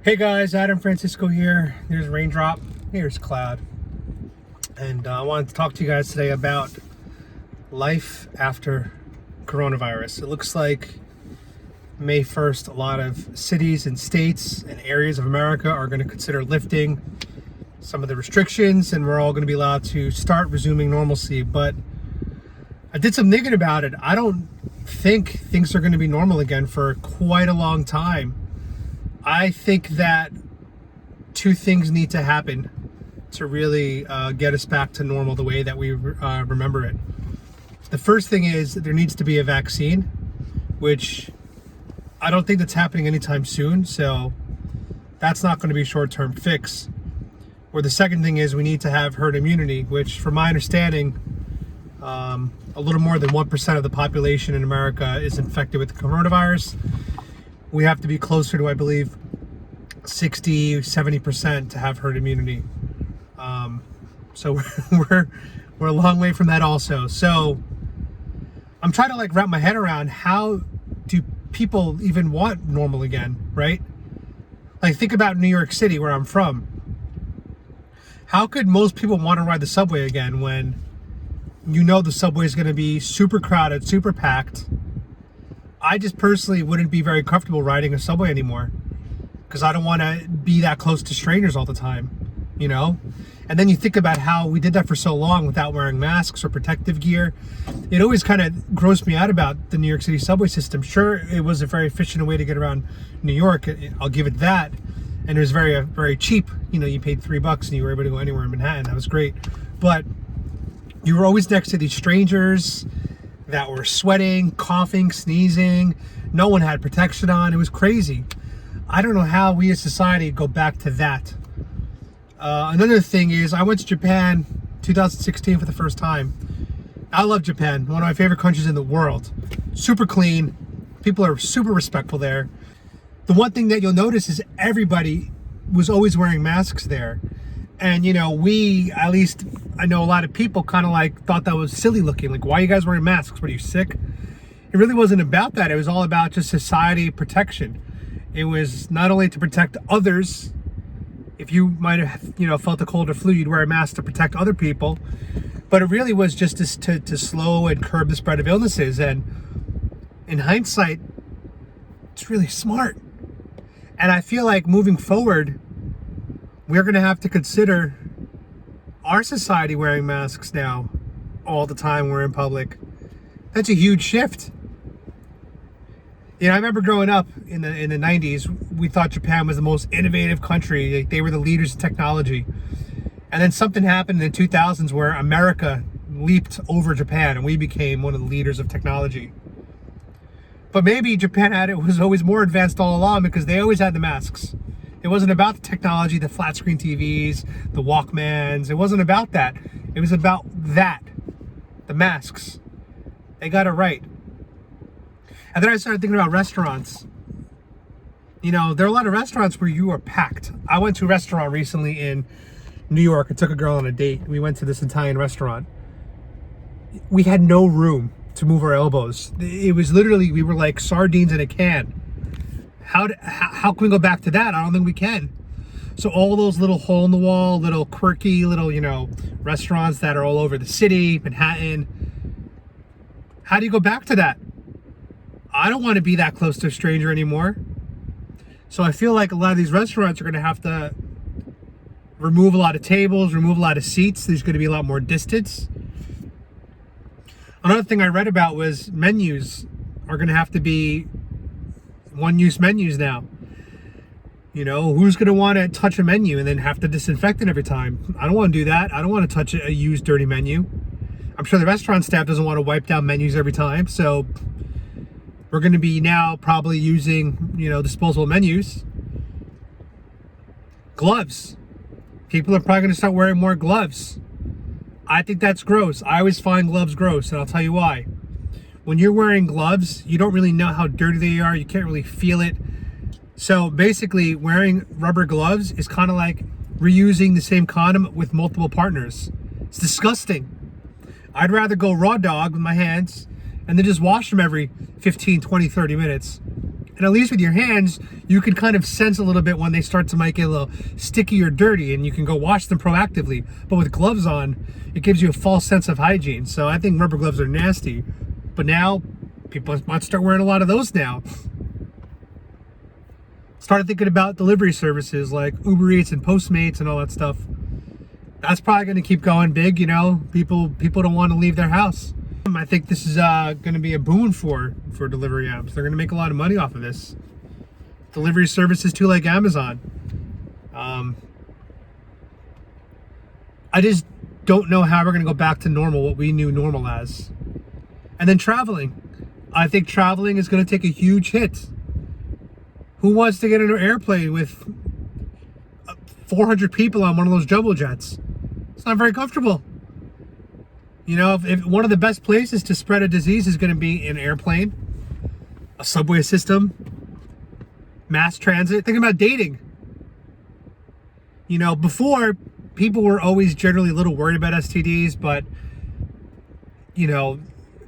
Hey guys, Adam Francisco here. There's Raindrop, here's Cloud. And I wanted to talk to you guys today about life after coronavirus. It looks like May 1st, a lot of cities and states and areas of America are going to consider lifting some of the restrictions, and we're all going to be allowed to start resuming normalcy. But I did some thinking about it. I don't think things are going to be normal again for quite a long time. I think that two things need to happen to really get us back to normal the way that we remember it. The first thing is that there needs to be a vaccine, which I don't think that's happening anytime soon, so that's not going to be a short-term fix. Or the second thing is we need to have herd immunity, which from my understanding, a little more than 1% of the population in America is infected with the coronavirus. We have to be closer to, I believe, 60-70% to have herd immunity. So we're a long way from that also. So I'm trying to wrap my head around, how do people even want normal again, right? Think about New York City, where I'm from. How could most people want to ride the subway again when the subway is going to be super crowded, super packed? I just personally wouldn't be very comfortable riding a subway anymore because I don't want to be that close to strangers all the time, And then you think about how we did that for so long without wearing masks or protective gear. It always kind of grossed me out about the New York City subway system. Sure, it was a very efficient way to get around New York. I'll give it that. And it was very, very cheap. You paid $3 and you were able to go anywhere in Manhattan. That was great. But you were always next to these strangers that were sweating, coughing, sneezing. No one had protection on. It was crazy. I don't know how we as society go back to that. Another thing is, I went to Japan 2016 for the first time. I love Japan, one of my favorite countries in the world. Super clean. People are super respectful there. The one thing that you'll notice is everybody was always wearing masks there. And, at least I know a lot of people kind of thought that was silly looking. Why are you guys wearing masks? What, are you sick? It really wasn't about that. It was all about just society protection. It was not only to protect others. If you might have, felt a cold or flu, you'd wear a mask to protect other people. But it really was just to slow and curb the spread of illnesses. And in hindsight, it's really smart. And I feel like moving forward, we're going to have to consider our society wearing masks now all the time we're in public. That's a huge shift. I remember growing up in the 90s, we thought Japan was the most innovative country. They were the leaders of technology. And then something happened in the 2000s where America leaped over Japan and we became one of the leaders of technology. But maybe Japan was always more advanced all along because they always had the masks. It wasn't about the technology, the flat screen TVs, the Walkmans. It wasn't about that. It was about that, the masks. They got it right. And then I started thinking about restaurants. There are a lot of restaurants where you are packed. I went to a restaurant recently in New York. I took a girl on a date. We went to this Italian restaurant. We had no room to move our elbows. It was literally, we were like sardines in a can. How can we go back to that? I don't think we can. So all those little hole in the wall, little quirky, little, restaurants that are all over the city, Manhattan. How do you go back to that? I don't want to be that close to a stranger anymore. So I feel like a lot of these restaurants are going to have to remove a lot of tables, remove a lot of seats. There's going to be a lot more distance. Another thing I read about was menus are going to have to be one-use menus now. Who's going to want to touch a menu and then have to disinfect it every time? I don't want to do that. I don't want to touch a used, dirty menu. I'm sure the restaurant staff doesn't want to wipe down menus every time. So we're going to be now probably using, disposable menus. Gloves. People are probably going to start wearing more gloves. I think that's gross. I always find gloves gross, and I'll tell you why. When you're wearing gloves, you don't really know how dirty they are. You can't really feel it. So basically, wearing rubber gloves is kind of like reusing the same condom with multiple partners. It's disgusting. I'd rather go raw dog with my hands and then just wash them every 15, 20, 30 minutes. And at least with your hands, you can kind of sense a little bit when they start to might get a little sticky or dirty, and you can go wash them proactively. But with gloves on, it gives you a false sense of hygiene. So I think rubber gloves are nasty. But now, people might start wearing a lot of those now. Started thinking about delivery services like Uber Eats and Postmates and all that stuff. That's probably going to keep going big, you know. People don't want to leave their house. I think this is going to be a boon for delivery apps. They're going to make a lot of money off of this. Delivery services too, like Amazon. I just don't know how we're going to go back to normal, what we knew normal as. And then traveling. I think traveling is going to take a huge hit. Who wants to get in an airplane with 400 people on one of those jumbo jets? It's not very comfortable. You know, if one of the best places to spread a disease is going to be an airplane, a subway system, mass transit. Think about dating. You know, before, people were always generally a little worried about STDs, but, you know,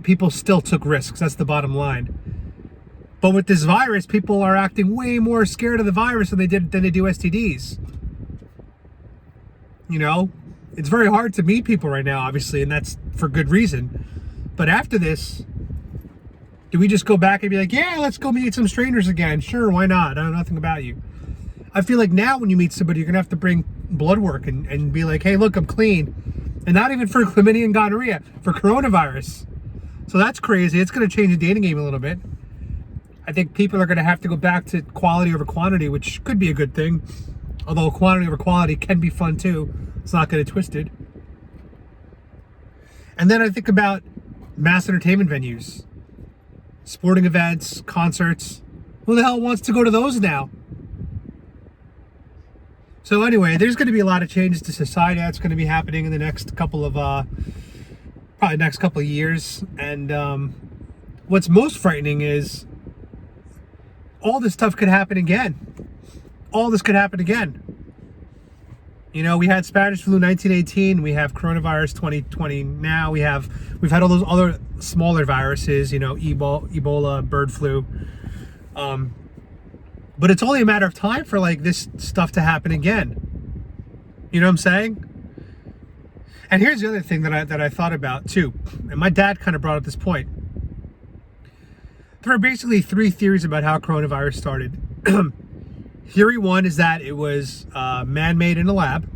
people still took risks. That's the bottom line. But with this virus, people are acting way more scared of the virus than they do STDs. You know, it's very hard to meet people right now, obviously, and that's for good reason. But after this, do we just go back and be like, yeah, let's go meet some strangers again? Sure, why not? I know nothing about you. I feel like now when you meet somebody, you're going to have to bring blood work and be like, hey, look, I'm clean. And not even for chlamydia and gonorrhea, for coronavirus. So that's crazy. It's going to change the dating game a little bit. I think people are going to have to go back to quality over quantity, which could be a good thing. Although quantity over quality can be fun too. Let's not get it twisted. And then I think about mass entertainment venues, sporting events, concerts. Who the hell wants to go to those now? So anyway, there's going to be a lot of changes to society that's going to be happening in the next couple of, probably next couple of years. And what's most frightening is all this stuff could happen again. All this could happen again. You know, we had Spanish flu 1918. We have coronavirus 2020 now. We've had all those other smaller viruses, you know, Ebola, bird flu. But it's only a matter of time for like this stuff to happen again. You know what I'm saying? And here's the other thing that I thought about too. And my dad kind of brought up this point. There are basically three theories about how coronavirus started. Theory one is that it was man-made in a lab.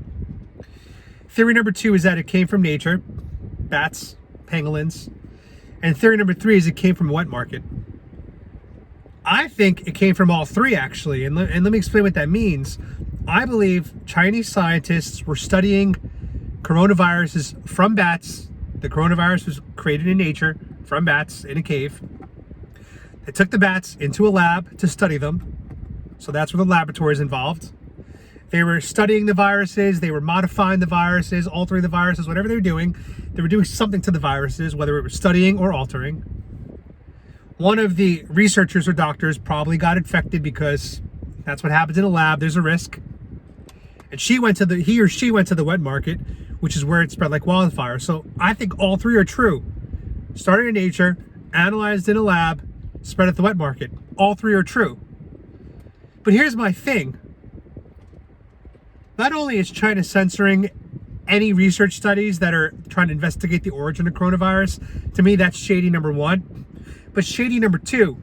Theory number two is that it came from nature, bats, pangolins. And theory number three is it came from a wet market. I think it came from all three, actually. And let me explain what that means. I believe Chinese scientists were studying coronaviruses from bats. The coronavirus was created in nature from bats in a cave. They took the bats into a lab to study them. So that's where the laboratory is involved. They were studying the viruses. They were modifying the viruses, altering the viruses, whatever they were doing something to the viruses, whether it was studying or altering. One of the researchers or doctors probably got infected because that's what happens in a lab. There's a risk. And he or she went to the wet market, which is where it spread like wildfire. So I think all three are true. Started in nature, analyzed in a lab, spread at the wet market. All three are true. But here's my thing. Not only is China censoring any research studies that are trying to investigate the origin of coronavirus, to me that's shady number one. But shady number two,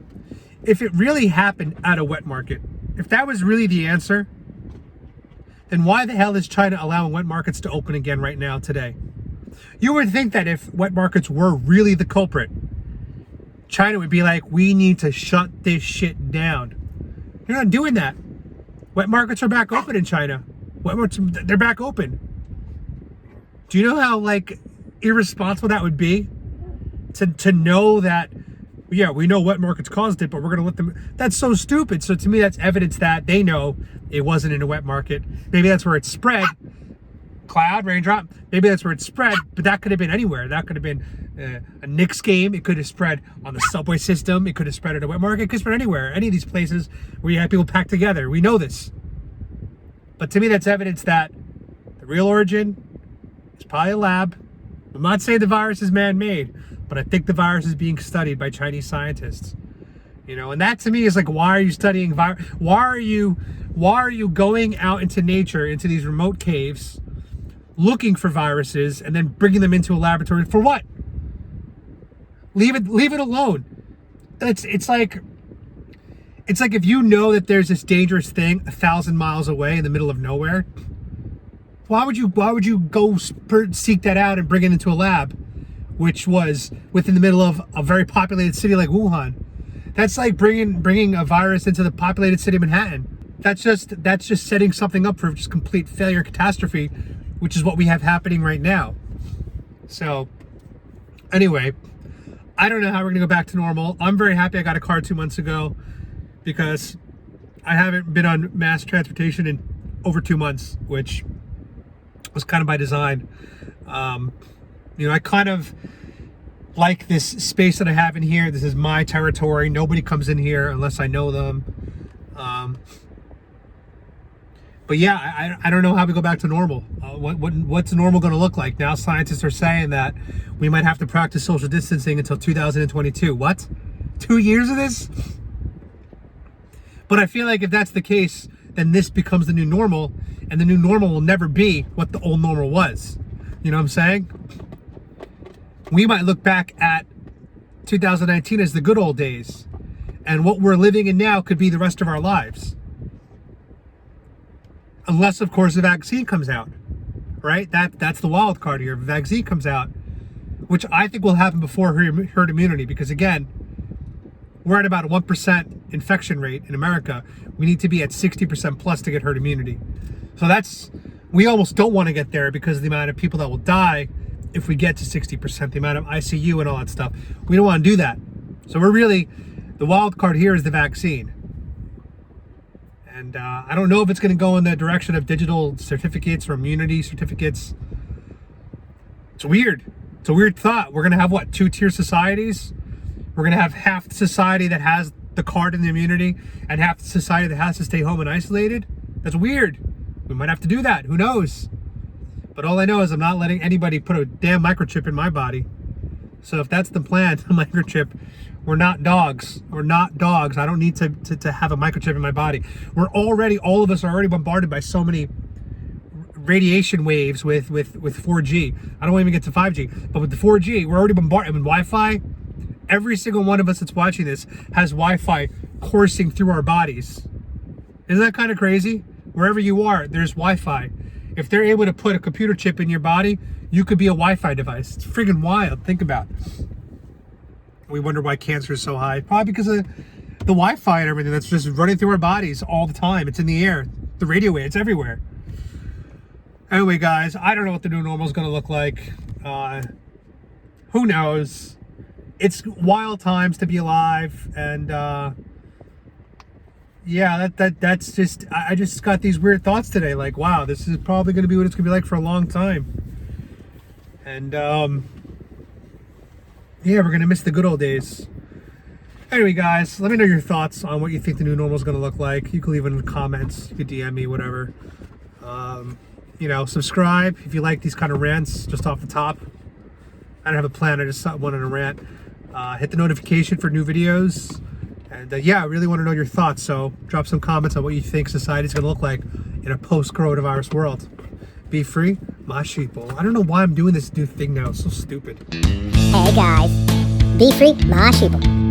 if it really happened at a wet market, if that was really the answer, then why the hell is China allowing wet markets to open again right now today? You would think that if wet markets were really the culprit, China would be like, we need to shut this shit down. They're not doing that. Wet markets are back open in China. Wet markets, they're back open. Do you know how like irresponsible that would be? To know that, yeah, we know wet markets caused it, but we're gonna let them. That's so stupid. So to me, that's evidence that they know it wasn't in a wet market. Maybe that's where it spread. Cloud, raindrop. Maybe that's where it spread, but that could have been anywhere. That could have been a Knicks game. It could have spread on the subway system. It could have spread at a wet market. It could spread anywhere. Any of these places where you have people packed together. We know this. But to me, that's evidence that the real origin is probably a lab. I'm not saying the virus is man-made, but I think the virus is being studied by Chinese scientists. And that to me is like, why are you studying why are you going out into nature, into these remote caves, looking for viruses and then bringing them into a laboratory for what? Leave it alone. It's like if you know that there's this dangerous thing 1,000 miles away in the middle of nowhere, why would you go seek that out and bring it into a lab, which was within the middle of a very populated city like Wuhan? That's like bringing a virus into the populated city of Manhattan. That's just setting something up for just complete failure, catastrophe, which is what we have happening right now. So anyway, I don't know how we're gonna go back to normal. I'm very happy I got a car 2 months ago, because I haven't been on mass transportation in over 2 months, which was kind of by design. I kind of like this space that I have in here. This is my territory. Nobody comes in here unless I know them. But yeah, I don't know how we go back to normal. What's normal going to look like? Now scientists are saying that we might have to practice social distancing until 2022. What? 2 years of this? But I feel like if that's the case, then this becomes the new normal, and the new normal will never be what the old normal was. You know what I'm saying? We might look back at 2019 as the good old days, and what we're living in now could be the rest of our lives. Unless, of course, the vaccine comes out, right? That's the wild card here. If the vaccine comes out, which I think will happen before herd immunity, because again, we're at about a 1% infection rate in America. We need to be at 60% plus to get herd immunity. So we almost don't want to get there because of the amount of people that will die if we get to 60%, the amount of ICU and all that stuff. We don't want to do that. So the wild card here is the vaccine. And I don't know if it's going to go in the direction of digital certificates or immunity certificates. It's weird. It's a weird thought. We're going to have, what, 2-tier societies? We're going to have half the society that has the card and the immunity and half the society that has to stay home and isolated? That's weird. We might have to do that. Who knows? But all I know is I'm not letting anybody put a damn microchip in my body. So if that's the plan, the microchip, we're not dogs. We're not dogs. I don't need to have a microchip in my body. All of us are already bombarded by so many radiation waves with 4G. I don't even get to 5G. But with the 4G, we're already bombarded with Wi-Fi. Every single one of us that's watching this has Wi-Fi coursing through our bodies. Isn't that kind of crazy? Wherever you are, there's Wi-Fi. If they're able to put a computer chip in your body, you could be a Wi-Fi device. It's friggin' wild. Think about it. We wonder why cancer is so high. Probably because of the Wi-Fi and everything that's just running through our bodies all the time. It's in the air. The radio wave, it's everywhere. Anyway, guys, I don't know what the new normal is going to look like. Who knows? It's wild times to be alive, and yeah, that's just, I just got these weird thoughts today. Like, wow, this is probably going to be what it's going to be like for a long time. And yeah, we're going to miss the good old days. Anyway, guys, let me know your thoughts on what you think the new normal is going to look like. You can leave it in the comments. You can DM me, whatever. Subscribe if you like these kind of rants just off the top. I don't have a plan. I just wanted to rant. Hit the notification for new videos. And yeah, I really want to know your thoughts. So drop some comments on what you think society's going to look like in a post-coronavirus world. Be free, my sheeple. I don't know why I'm doing this new thing now. It's so stupid. Hey guys, be free, my sheeple.